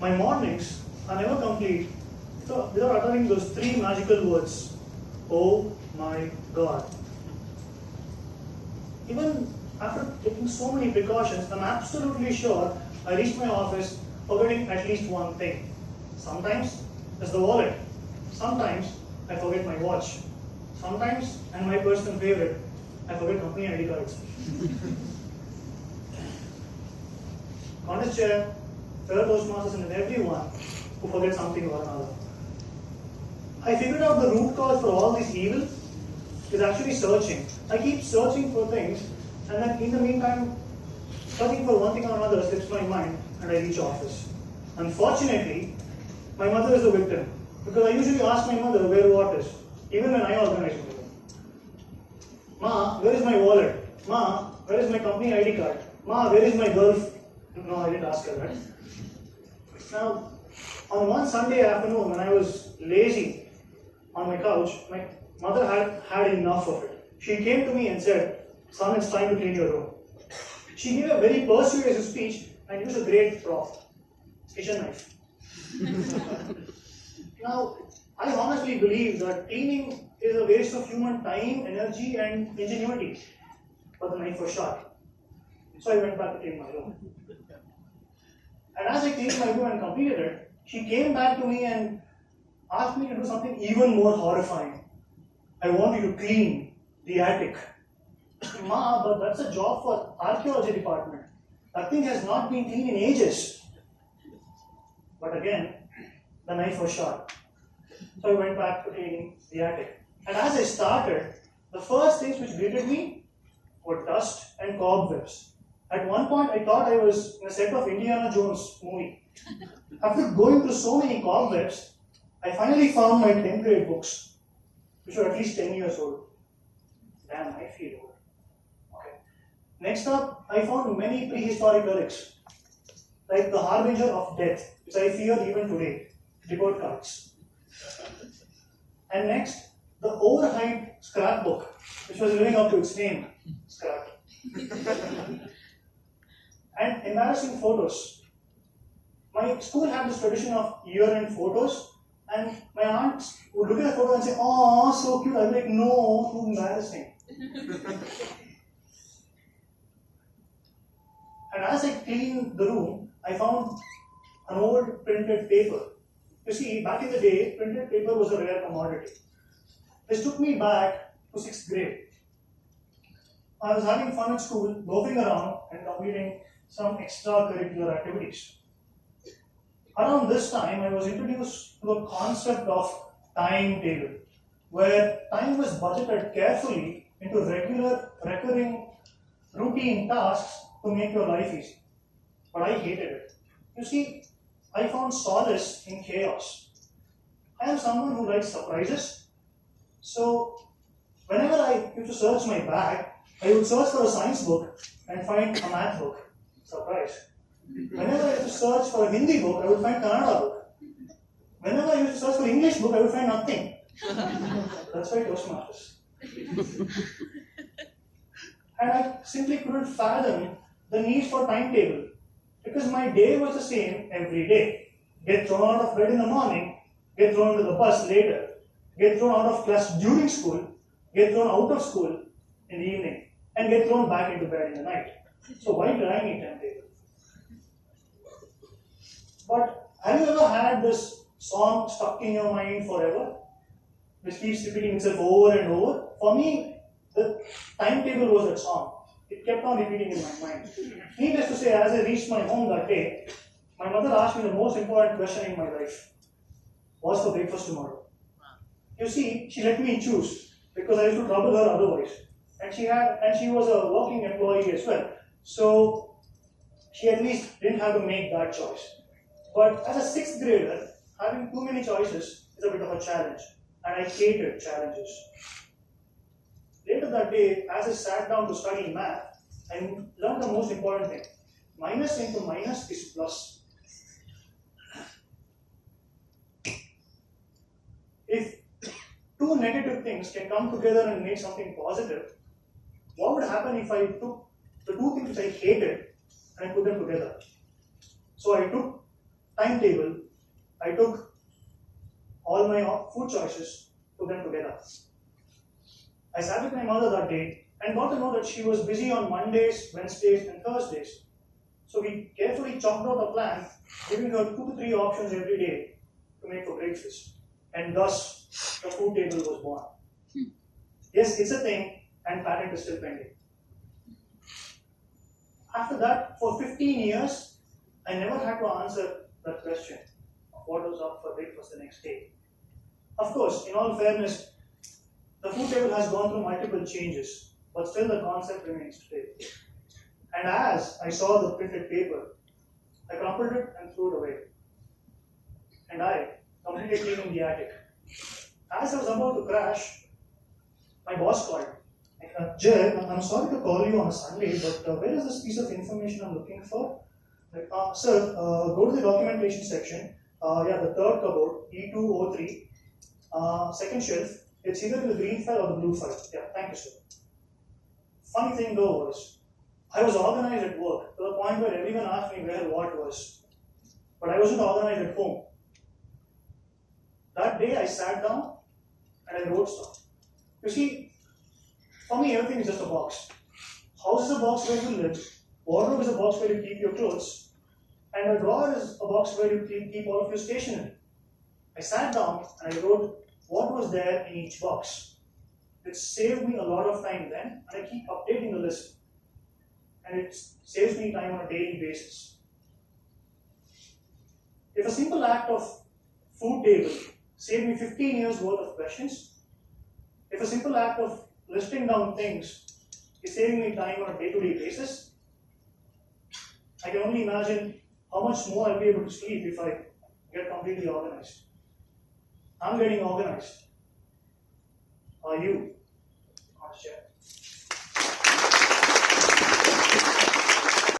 My mornings are never complete without uttering those three magical words, "Oh my God." Even after taking so many precautions, I'm absolutely sure I reach my office forgetting at least one thing. Sometimes it's the wallet. Sometimes I forget my watch. Sometimes, and my personal favorite, I forget company ID cards. Contest chair, fellow Toastmasters, and everyone who forgets something or another. I figured out the root cause for all this evil is actually searching. I keep searching for things, and then in the meantime, searching for one thing or another slips my mind, and I reach office. Unfortunately, my mother is the victim, because I usually ask my mother where what is, even when I organize my room. Ma, where is my wallet? Ma, where is my company ID card? Ma, where is my girlfriend? No, I didn't ask her that. Now, on one Sunday afternoon when I was lazy on my couch, my mother had enough of it. She came to me and said, "Son, it's time to clean your room." She gave a very persuasive speech and used a great prop, kitchen knife. Now, I honestly believe that cleaning is a waste of human time, energy, and ingenuity. But the knife was sharp. So I went back to clean my room. And as I cleaned my room and completed it, she came back to me and asked me to do something even more horrifying. "I want you to clean the attic." Ma, but that's a job for archaeology department. That thing has not been cleaned in ages. But again, the knife was sharp. So I went back to cleaning the attic. And as I started, the first things which greeted me were dust and cobwebs. At one point, I thought I was in a set of Indiana Jones movie. After going through so many cobwebs, I finally found my 10th grade books, which were at least 10 years old. Damn, I feel old. Okay. Next up, I found many prehistoric relics, like the Harbinger of Death, which I fear even today, report cards. And next, the overhyped scrapbook, which was living up to its name, scrap. And embarrassing photos. My school had this tradition of year-end photos, and my aunts would look at the photo and say, "Oh, so cute." I'd be like, "No, too embarrassing." And as I cleaned the room, I found an old printed paper. You see, back in the day, printed paper was a rare commodity. This took me back to 6th grade. I was having fun at school, loafing around and completing some extracurricular activities. Around this time, I was introduced to the concept of timetable, where time was budgeted carefully into regular, recurring, routine tasks to make your life easy. But I hated it. You see, I found solace in chaos. I am someone who likes surprises, so whenever I used to search my bag, I would search for a science book and find a math book. Surprise. Whenever I used to search for a Hindi book, I would find Kannada book. Whenever I used to search for English book, I would find nothing. That's why Toastmasters. And I simply couldn't fathom the need for timetable, because my day was the same every day. Get thrown out of bed in the morning, get thrown into the bus later, get thrown out of class during school, get thrown out of school in the evening, and get thrown back into bed in the night. So why did I need timetable? But have you ever had this song stuck in your mind forever, which keeps repeating itself over and over? For me, the timetable was that song. It kept on repeating in my mind. Needless to say, as I reached my home that day, my mother asked me the most important question in my life. What's for breakfast tomorrow? You see, she let me choose, because I used to trouble her otherwise. And she was a working employee as well. So she at least didn't have to make that choice. But as a 6th grader, having too many choices is a bit of a challenge. And I hated challenges. Later that day, as I sat down to study math, I learned the most important thing. Minus into minus is plus. If two negative things can come together and make something positive, what would happen if I took the two things which I hated and I put them together? So I took time timetable, I took all my food choices, put them together. I sat with my mother that day and got to know that she was busy on Mondays, Wednesdays, and Thursdays. So we carefully chalked out a plan, giving her 2 to 3 options every day to make for breakfast. And thus, the food table was born. Yes, it's a thing, and patent is still pending. After that, for 15 years, I never had to answer that question of what was up for breakfast the next day. Of course, in all fairness, the food table has gone through multiple changes, but still the concept remains today. And as I saw the printed paper, I crumpled it and threw it away. And I completed cleaning the attic. As I was about to crash, my boss called. Jay, I'm sorry to call you on a Sunday, but where is this piece of information I'm looking for? Sir, go to the documentation section. The third cupboard, E203, second shelf. It's either in the green file or the blue file. Yeah, thank you, sir. Funny thing though was, I was organized at work to the point where everyone asked me where what was. But I wasn't organized at home. That day I sat down and I wrote stuff. You see, for me everything is just a box. House is a box where you live, wardrobe is a box where you keep your clothes, and a drawer is a box where you keep all of your stationery. I sat down and I wrote what was there in each box. It saved me a lot of time then, and I keep updating the list. And it saves me time on a daily basis. If a simple act of food table saved me 15 years worth of questions, if a simple act of listing down things is saving me time on a day-to-day basis, I can only imagine how much more I'll be able to sleep if I get completely organized. I'm getting organized. Are you?